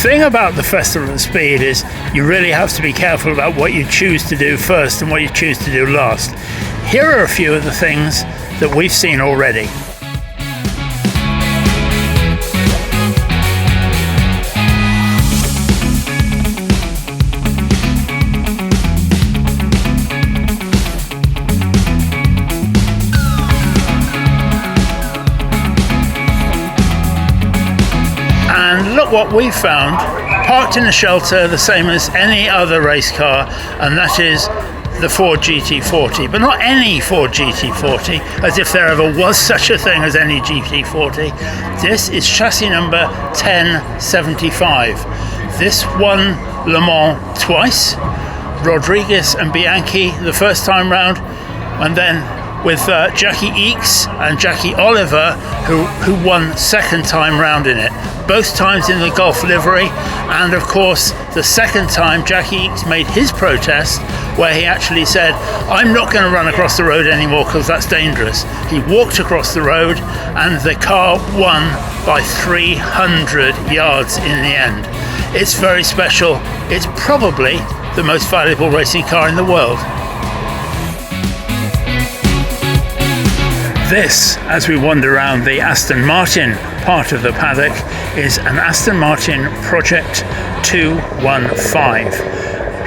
thing about the Festival of Speed is you really have to be careful about what you choose to do first and what you choose to do last. Here are a few of the things that we've seen already. And look what we found, parked in a shelter the same as any other race car, and that is the Ford GT40, but not any Ford GT40, as if there ever was such a thing as any GT40. This is chassis number 1075. This won Le Mans twice, Rodriguez and Bianchi the first time round, and then with Jackie Eakes and Jackie Oliver, who won second time round in it, both times in the Golf livery. And of course the second time Jackie Eakes made his protest, where he actually said, I'm not going to run across the road anymore because that's dangerous. He walked across the road and the car won by 300 yards in the end. It's very special. It's probably the most valuable racing car in the world. This, as we wander around the Aston Martin part of the paddock, is an Aston Martin Project 215.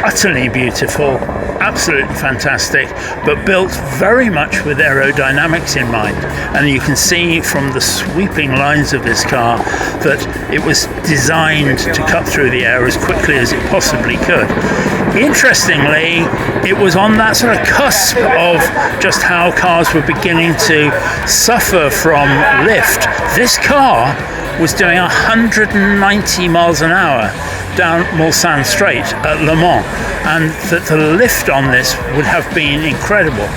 Utterly beautiful, absolutely fantastic, but built very much with aerodynamics in mind. And you can see from the sweeping lines of this car that it was designed to cut through the air as quickly as it possibly could. Interestingly, it was on that sort of cusp of just how cars were beginning to suffer from lift. This car was doing 190 miles an hour down Mulsanne Straight at Le Mans, and that the lift on this would have been incredible.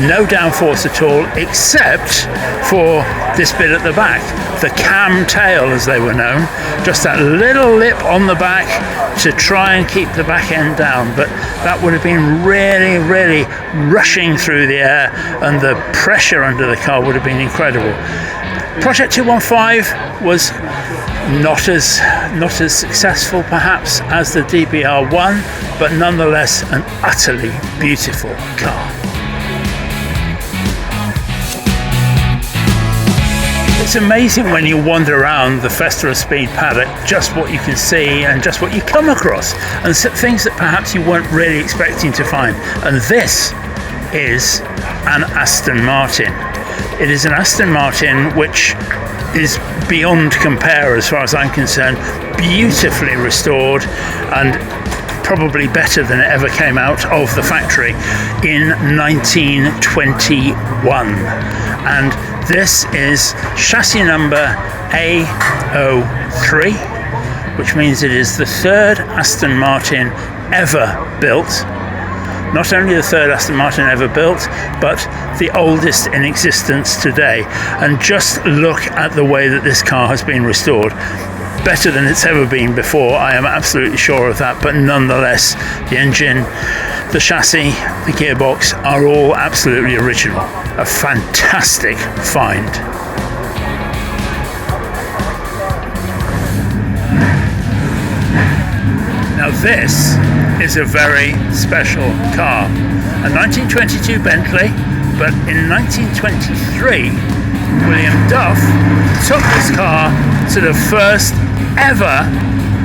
No downforce at all, except for this bit at the back, the cam tail as they were known, just that little lip on the back to try and keep the back end down. But that would have been really, really rushing through the air, and the pressure under the car would have been incredible. Project 215 was not as successful perhaps as the DBR1, but nonetheless an utterly beautiful car. It's amazing when you wander around the Festival of Speed paddock just what you can see and just what you come across, and things that perhaps you weren't really expecting to find. And this is an Aston Martin. It is an Aston Martin which is beyond compare as far as I'm concerned, beautifully restored and probably better than it ever came out of the factory in 1921. And this is chassis number AE3, which means it is the third Aston Martin ever built. Not only the third Aston Martin ever built, but the oldest in existence today. And just look at the way that this car has been restored. Better than it's ever been before, I am absolutely sure of that, but nonetheless, the engine, the chassis, the gearbox are all absolutely original. A fantastic find. Now this is a very special car. A 1922 Bentley, but in 1923, William Duff took this car to the first ever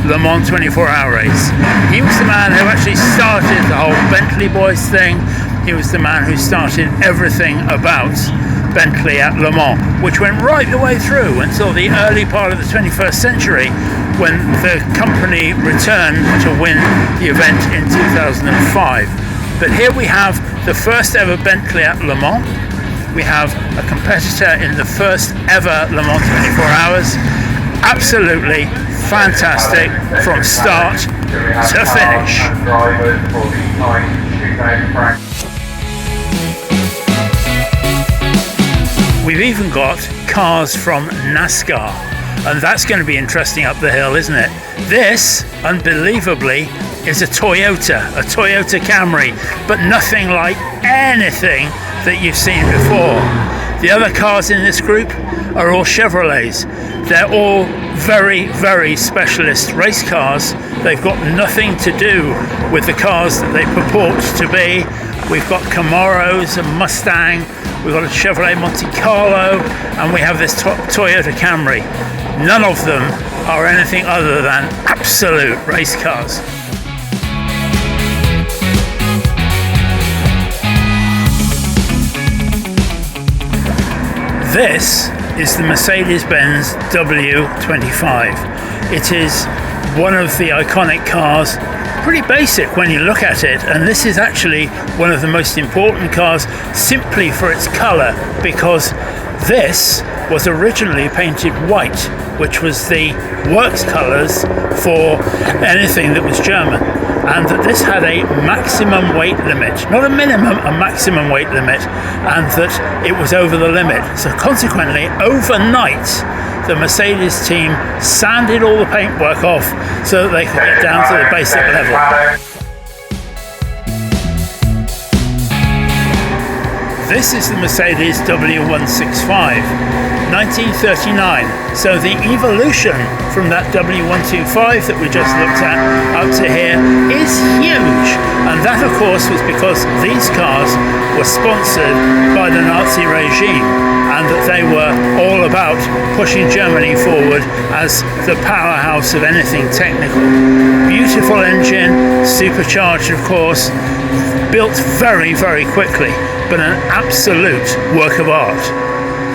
Le Mans 24-hour race. He was the man who actually started the whole Bentley Boys thing. He was the man who started everything about Bentley at Le Mans, which went right the way through until the early part of the 21st century, when the company returned to win the event in 2005. But here we have the first ever Bentley at Le Mans. We have a competitor in the first ever Le Mans 24 hours. Absolutely fantastic from start to finish. We've even got cars from NASCAR, and that's going to be interesting up the hill, isn't it? This, unbelievably, is a Toyota Camry, but nothing like anything that you've seen before. The other cars in this group are all Chevrolets. They're all very, very specialist race cars. They've got nothing to do with the cars that they purport to be. We've got Camaros, a Mustang, we've got a Chevrolet Monte Carlo, and we have this Toyota Camry. None of them are anything other than absolute race cars. This is the Mercedes-Benz W25. It is one of the iconic cars, pretty basic when you look at it, and this is actually one of the most important cars simply for its colour, because this was originally painted white, which was the works colours for anything that was German, and that this had a maximum weight limit, not a minimum, a maximum weight limit, and that it was over the limit. So consequently, overnight, the Mercedes team sanded all the paintwork off so that they could get down to the basic level. This is the Mercedes W165, 1939. So the evolution from that W125 that we just looked at up to here is huge. And that, of course, was because these cars were sponsored by the Nazi regime, and that they were all about pushing Germany forward as the powerhouse of anything technical. Beautiful engine, supercharged, of course, built very, very quickly, but an absolute work of art.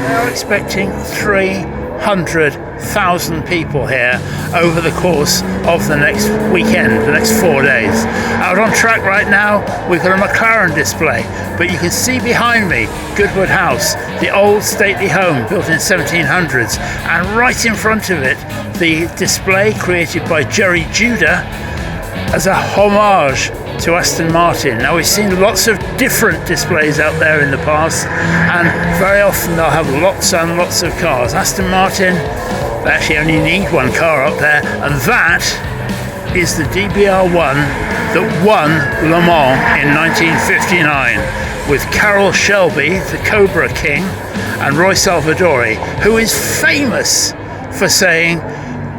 They're expecting 300,000 people here over the course of the next weekend, the next 4 days. Out on track right now, we've got a McLaren display, but you can see behind me Goodwood House, the old stately home built in 1700s, and right in front of it, the display created by Jerry Judah as a homage to Aston Martin. Now, we've seen lots of different displays out there in the past, and very often they'll have lots and lots of cars. Aston Martin, they actually only need one car up there, and that is the DBR1 that won Le Mans in 1959 with Carroll Shelby, the Cobra King, and Roy Salvadori, who is famous for saying,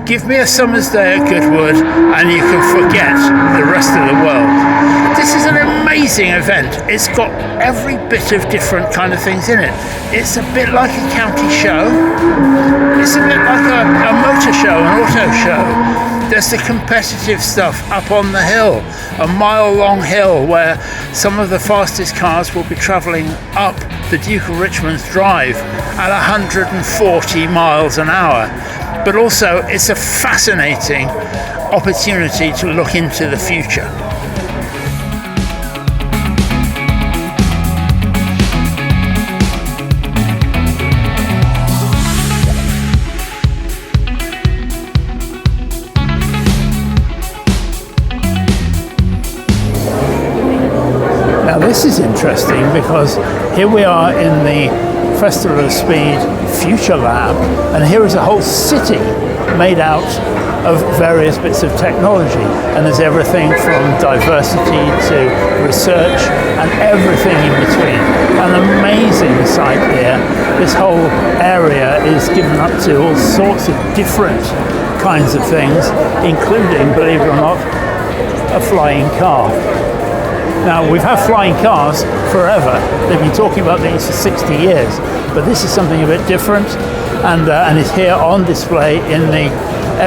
"Give me a summer's day at Goodwood and you can forget the rest of the world." This is an amazing event. It's got every bit of different kind of things in it. It's a bit like a county show. It's a bit like a motor show, an auto show. There's the competitive stuff up on the hill, a mile-long hill where some of the fastest cars will be travelling up the Duke of Richmond's Drive at 140 miles an hour. But also, it's a fascinating opportunity to look into the future. Now, this is interesting because here we are in the Festival of Speed Future Lab, and here is a whole city made out of various bits of technology, and there's everything from diversity to research and everything in between. An amazing site here. This whole area is given up to all sorts of different kinds of things, including, believe it or not, a flying car. Now, we've had flying cars forever. They've been talking about these for 60 years, but this is something a bit different, and is here on display in the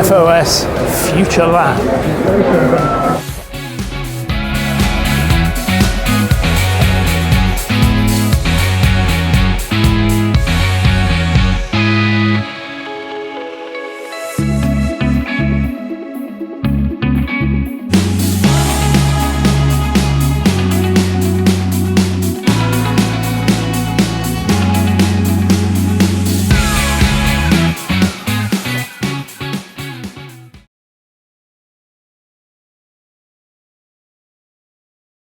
FOS Future Lab.